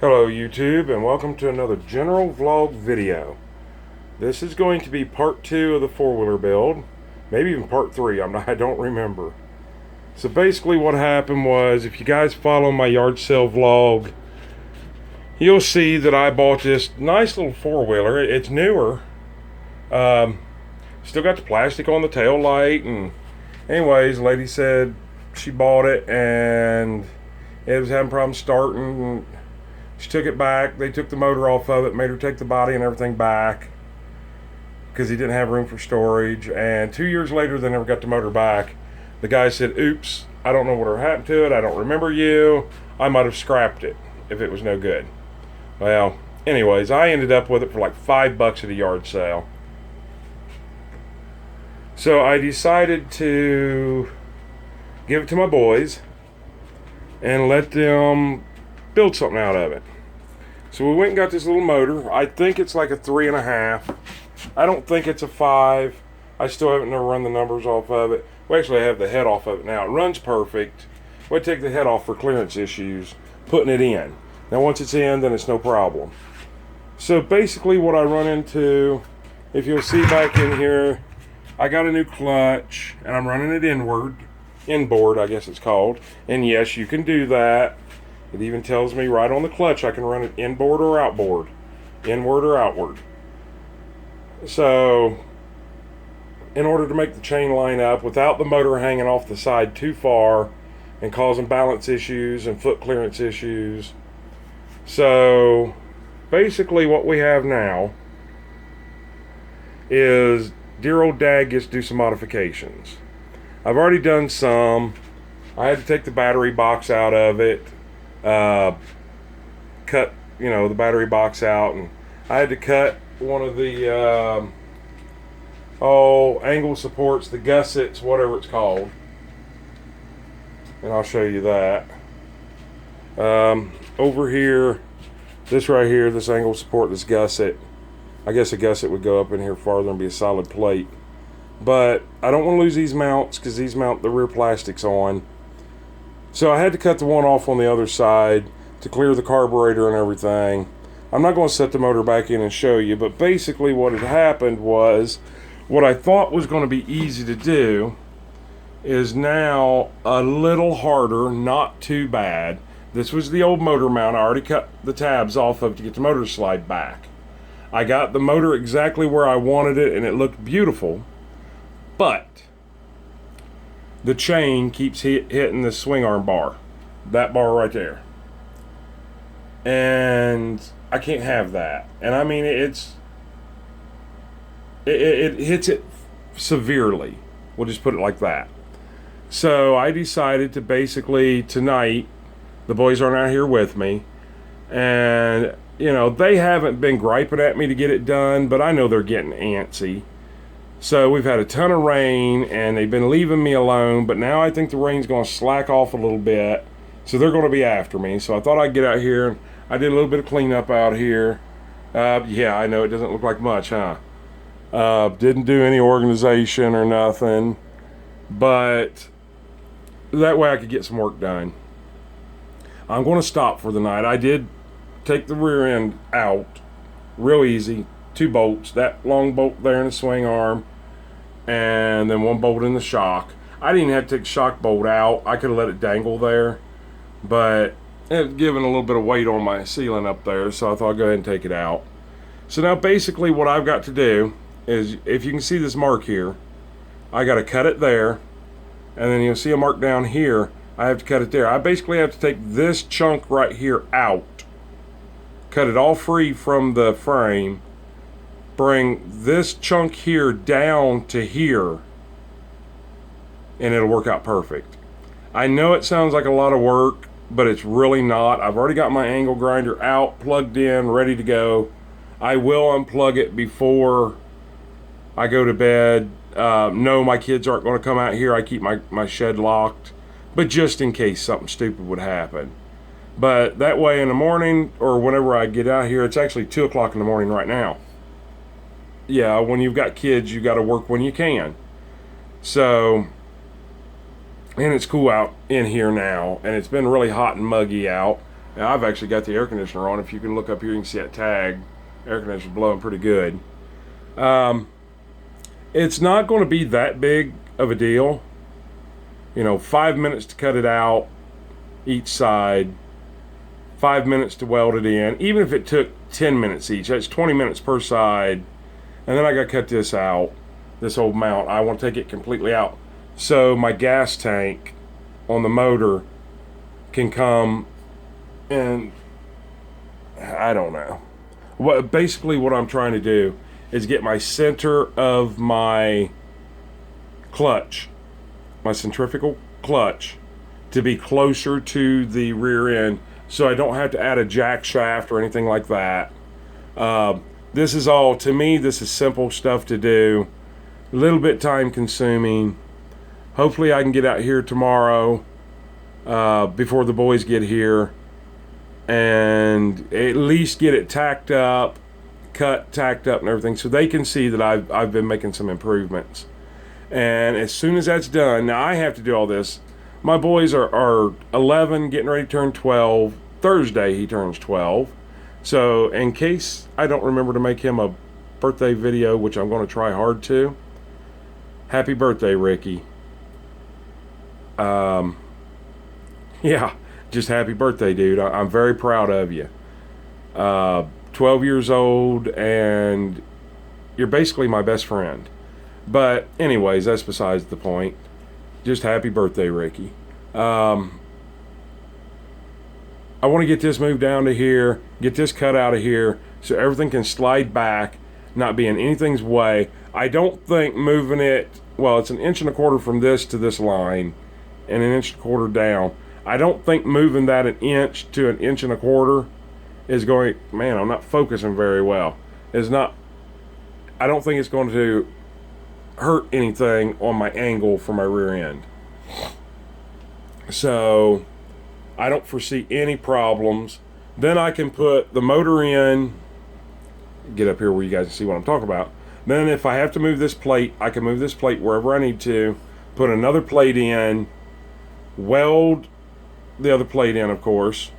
Hello YouTube, and welcome to another general vlog video. This is going to be part 2 of the four-wheeler build, maybe even part 3, I don't remember. So basically what happened was, if you guys follow my yard sale vlog, you'll see that I bought this nice little four-wheeler. It's newer. Still got the plastic on the tail light, and anyways, the lady said she bought it and it was having problems starting. She took it back. They took the motor off of it, made her take the body and everything back because he didn't have room for storage. And 2 years later, they never got the motor back. The guy said, "Oops, I don't know what happened to it. I don't remember you. I might have scrapped it if it was no good." Well, anyways, I ended up with it for like $5 at a yard sale. So I decided to give it to my boys and let them build something out of it. So we went and got this little motor. I think it's like a 3.5. I don't think it's a 5. I still haven't never run the numbers off of it. We actually have the head off of it now. It runs perfect. We take the head off for clearance issues, putting it in. Now once it's in, then it's no problem. So basically what I run into, if you'll see back in here, I got a new clutch and I'm running it inboard I guess it's called. And yes, you can do that. It even tells me right on the clutch I can run it inboard or outboard, inward or outward. So in order to make the chain line up without the motor hanging off the side too far and causing balance issues and foot clearance issues. So basically what we have now is dear old dad gets to do some modifications. I've already done some. I had to take the battery box out of it, cut the battery box out, and I had to cut one of the angle supports, the gussets, whatever it's called, and I'll show you that. Over here, this right here, this angle support, this gusset, I guess a gusset would go up in here farther and be a solid plate, but I don't want to lose these mounts because these mount the rear plastics on. So I had to cut the one off on the other side to clear the carburetor and everything. I'm not going to set the motor back in and show you, but basically what had happened was, what I thought was going to be easy to do is now a little harder, not too bad. This was the old motor mount. I already cut the tabs off of to get the motor to slide back. I got the motor exactly where I wanted it and it looked beautiful, but the chain keeps hitting the swing arm bar, that bar right there, and I can't have that. And I mean, it hits it severely, we'll just put it like that. So I decided to basically, tonight, the boys aren't out here with me, and they haven't been griping at me to get it done, but I know they're getting antsy. So we've had a ton of rain and they've been leaving me alone, but now I think the rain's going to slack off a little bit, so they're going to be after me. So I thought I'd get out here, and I did a little bit of cleanup out here. Yeah, I know it doesn't look like much, huh? Didn't do any organization or nothing, but that way I could get some work done. I'm going to stop for the night. I did take the rear end out real easy. 2 bolts, that long bolt there in the swing arm, and then 1 bolt in the shock. I didn't even have to take the shock bolt out. I could have let it dangle there, but it was giving a little bit of weight on my ceiling up there, so I thought I'd go ahead and take it out. So now basically what I've got to do is, if you can see this mark here, I got to cut it there, and then you'll see a mark down here. I have to cut it there. I basically have to take this chunk right here out, cut it all free from the frame, bring this chunk here down to here, and it'll work out perfect. I know it sounds like a lot of work, but it's really not. I've already got my angle grinder out, plugged in, ready to go. I will unplug it before I go to bed. No, my kids aren't going to come out here. I keep my shed locked, but just in case something stupid would happen. But that way in the morning, or whenever I get out here, it's actually 2 o'clock in the morning right now. Yeah, when you've got kids, you got to work when you can. So, and it's cool out in here now, and it's been really hot and muggy out. Now, I've actually got the air conditioner on. If you can look up here, you can see that tag. Air conditioner's blowing pretty good. It's not going to be that big of a deal. 5 minutes to cut it out each side, 5 minutes to weld it in. Even if it took 10 minutes each, that's 20 minutes per side. And then I got to cut this out, this old mount. I want to take it completely out, so my gas tank on the motor can come and, I don't know. Basically what I'm trying to do is get my center of my clutch, my centrifugal clutch, to be closer to the rear end, so I don't have to add a jack shaft or anything like that. This is all, to me, this is simple stuff to do, a little bit time consuming. Hopefully I can get out here tomorrow before the boys get here and at least get it tacked up, tacked up and everything, so they can see that I've been making some improvements. And as soon as that's done, now I have to do all this. My boys are 11, getting ready to turn 12. Thursday he turns 12. So in case I don't remember to make him a birthday video, which I'm going to try hard to, happy birthday, Ricky. Yeah, just happy birthday, dude. I'm very proud of you. 12 years old, and you're basically my best friend. But anyways, that's besides the point. Just happy birthday, Ricky. I want to get this moved down to here, get this cut out of here, so everything can slide back, not be in anything's way. I don't think moving it, well, it's 1.25 inches from this to this line, and 1.25 inches down. I don't think moving that 1 inch to 1.25 inches is going, man, I'm not focusing very well. It's not, I don't think it's going to hurt anything on my angle for my rear end. So I don't foresee any problems. Then I can put the motor in, get up here where you guys can see what I'm talking about. Then if I have to move this plate, I can move this plate wherever I need to, put another plate in, weld the other plate in, of course,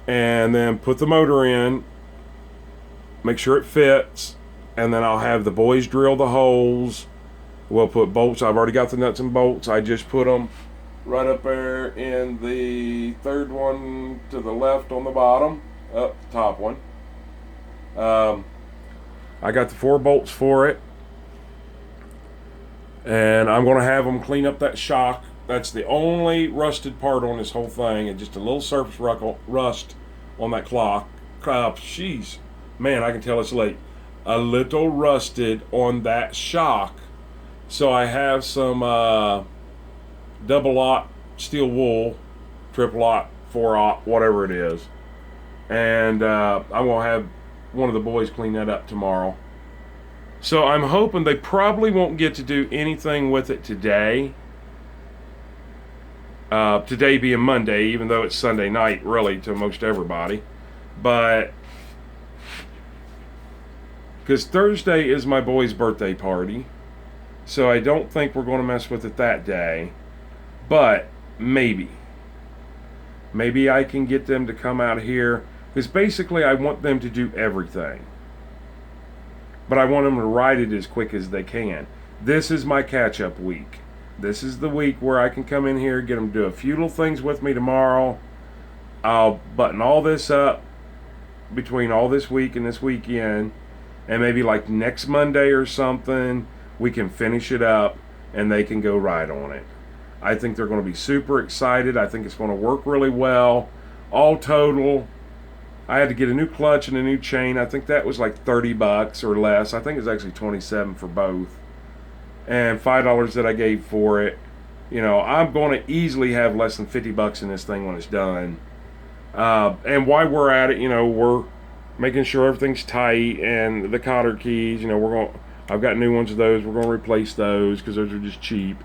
and then put the motor in, make sure it fits, and then I'll have the boys drill the holes. We'll put bolts. I've already got the nuts and bolts. I just put them right up there in the third one to the left on the bottom, up the top one. I got the 4 bolts for it, and I'm going to have them clean up that shock. That's the only rusted part on this whole thing, and just a little surface rust on that clock. Jeez, man, I can tell it's late. A little rusted on that shock. So I have some double-aught steel wool, triple-aught, 4-aught, whatever it is. And I'm going to have one of the boys clean that up tomorrow. So I'm hoping they probably won't get to do anything with it today. Today being Monday, even though it's Sunday night, really, to most everybody. But because Thursday is my boy's birthday party, so I don't think we're going to mess with it that day. But maybe I can get them to come out here, because basically I want them to do everything, but I want them to ride it as quick as they can. This is my catch-up week. This is the week where I can come in here, get them to do a few little things with me tomorrow. I'll button all this up between all this week and this weekend, and maybe like next Monday or something, we can finish it up and they can go ride on it. I think they're going to be super excited. I think it's going to work really well. All total, I had to get a new clutch and a new chain. I think that was like $30 or less. I think it was actually $27 for both. And $5 that I gave for it. I'm going to easily have less than $50 in this thing when it's done. And while we're at it, we're making sure everything's tight, and the cotter keys, I've got new ones of those. We're going to replace those because those are just cheap.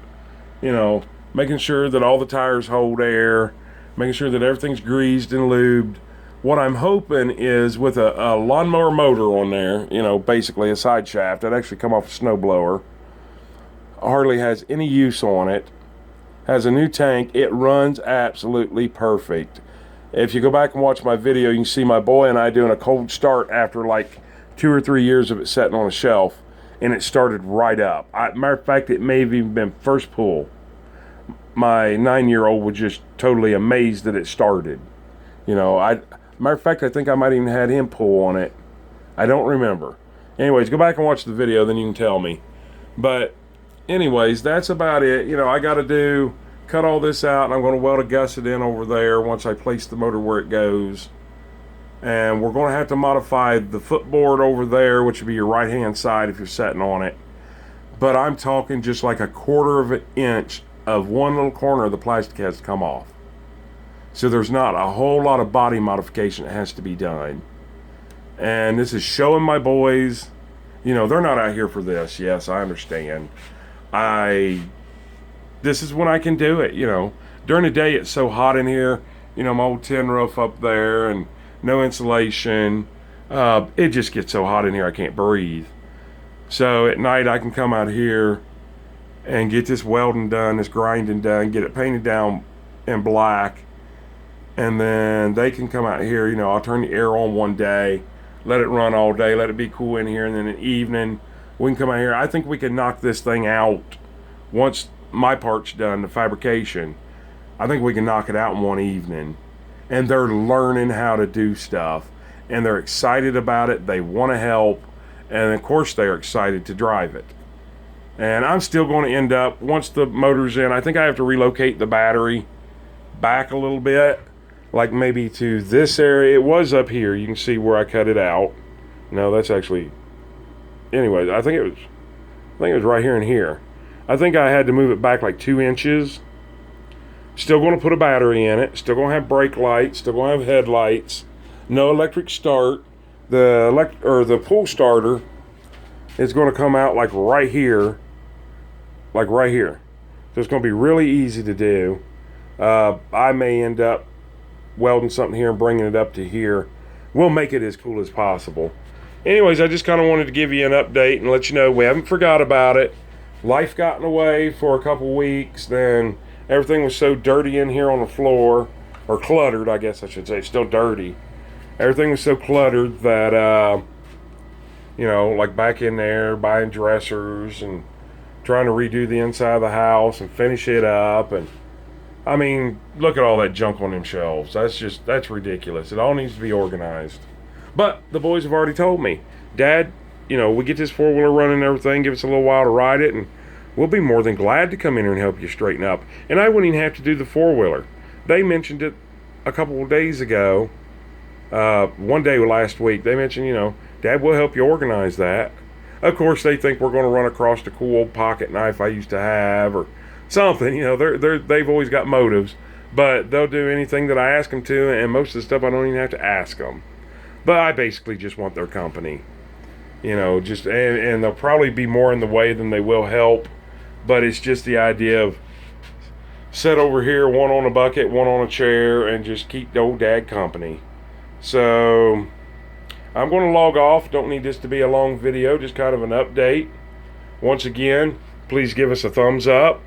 Making sure that all the tires hold air, making sure that everything's greased and lubed. What I'm hoping is with a lawnmower motor on there, basically a side shaft that actually come off a snowblower. Hardly has any use on it. Has a new tank. It runs absolutely perfect. If you go back and watch my video, you can see my boy and I doing a cold start after like 2 or 3 years of it sitting on a shelf, and it started right up. Matter of fact, it may have even been first pull. My 9-year-old was just totally amazed that it started. You know, matter of fact, I think I might even had him pull on it. I don't remember. Anyways, go back and watch the video, then you can tell me. But anyways, that's about it. You know, I got to cut all this out, and I'm going to weld a gusset in over there once I place the motor where it goes. And we're going to have to modify the footboard over there, which would be your right hand side if you're sitting on it. But I'm talking just like a 1/4 of an inch of one little corner of the plastic has to come off. So there's not a whole lot of body modification that has to be done. And this is showing my boys, you know, they're not out here for this. Yes, I understand. This is when I can do it, you know. During the day it's so hot in here, you know, my old tin roof up there and no insulation. It just gets so hot in here I can't breathe. So at night I can come out here and get this welding done, this grinding done, get it painted down in black, and then they can come out here, you know, I'll turn the air on one day, let it run all day, let it be cool in here, and then in the evening we can come out here. I think we can knock this thing out once my part's done, the fabrication. I think we can knock it out in one evening. And they're learning how to do stuff, and they're excited about it. They want to help, and of course they're excited to drive it. And I'm still going to end up, once the motor's in, I think I have to relocate the battery back a little bit, like maybe to this area. It was up here. You can see where I cut it out. No, that's actually, anyway, I think it was right here and here. I think I had to move it back like 2 inches. Still going to put a battery in it. Still going to have brake lights. Still going to have headlights. No electric start. The pull starter is going to come out like right here. Like right here. So it's going to be really easy to do. I may end up welding something here and bringing it up to here. We'll make it as cool as possible. Anyways, I just kind of wanted to give you an update and let you know we haven't forgot about it. Life got in the way for a couple weeks. Then everything was so dirty in here on the floor, or cluttered, I guess I should say. Still dirty. Everything was so cluttered that, you know, like back in there, buying dressers and trying to redo the inside of the house and finish it up. And, I mean, look at all that junk on them shelves. That's ridiculous. It all needs to be organized. But the boys have already told me, Dad, you know, we get this 4-wheeler running and everything, give us a little while to ride it, and we'll be more than glad to come in here and help you straighten up. And I wouldn't even have to do the 4-wheeler. They mentioned it a couple of days ago. One day last week, they mentioned, you know, Dad, we'll help you organize that. Of course, they think we're going to run across the cool old pocket knife I used to have or something. You know, they've always got motives. But they'll do anything that I ask them to, and most of the stuff I don't even have to ask them. But I basically just want their company. You know, and they'll probably be more in the way than they will help. But it's just the idea of sit over here, one on a bucket, one on a chair, and just keep the old dad company. So I'm going to log off. Don't need this to be a long video, just kind of an update. Once again, please give us a thumbs up.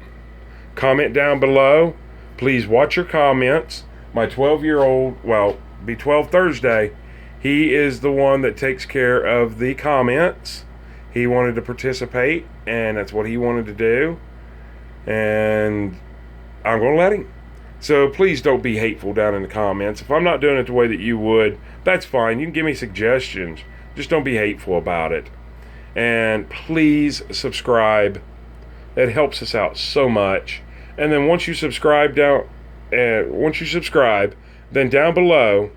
Comment down below. Please watch your comments. My 12-year-old, well, be 12 Thursday, he is the one that takes care of the comments. He wanted to participate, and that's what he wanted to do. And I'm going to let him. So please don't be hateful down in the comments. If I'm not doing it the way that you would, that's fine. You can give me suggestions. Just don't be hateful about it. And please subscribe. It helps us out so much. And then once you subscribe, then down below,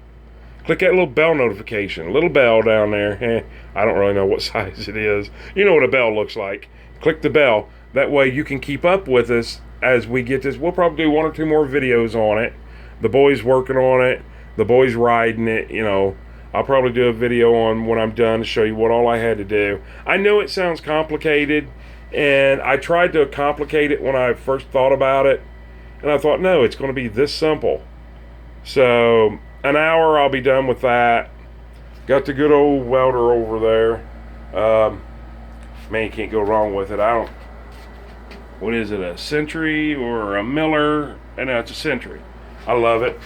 click that little bell notification. Little bell down there. I don't really know what size it is. You know what a bell looks like. Click the bell. That way you can keep up with us as we get this. We'll probably do 1 or 2 more videos on it. The boys working on it. The boys riding it, you know. I'll probably do a video on when I'm done to show you what all I had to do. I know it sounds complicated, and I tried to complicate it when I first thought about it. And I thought, no, it's going to be this simple. So, an hour, I'll be done with that. Got the good old welder over there. Man, you can't go wrong with it. What is it, a Century or a Miller? And no, it's a Century. I love it.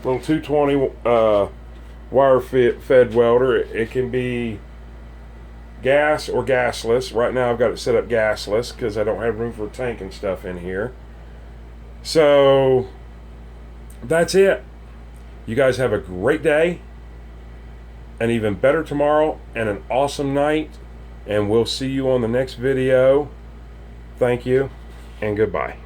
little 220 wire fed welder. It can be gas or gasless. Right now I've got it set up gasless because I don't have room for a tank and stuff in here. So that's it. You guys have a great day, an even better tomorrow, and an awesome night. And we'll see you on the next video. Thank you, and goodbye.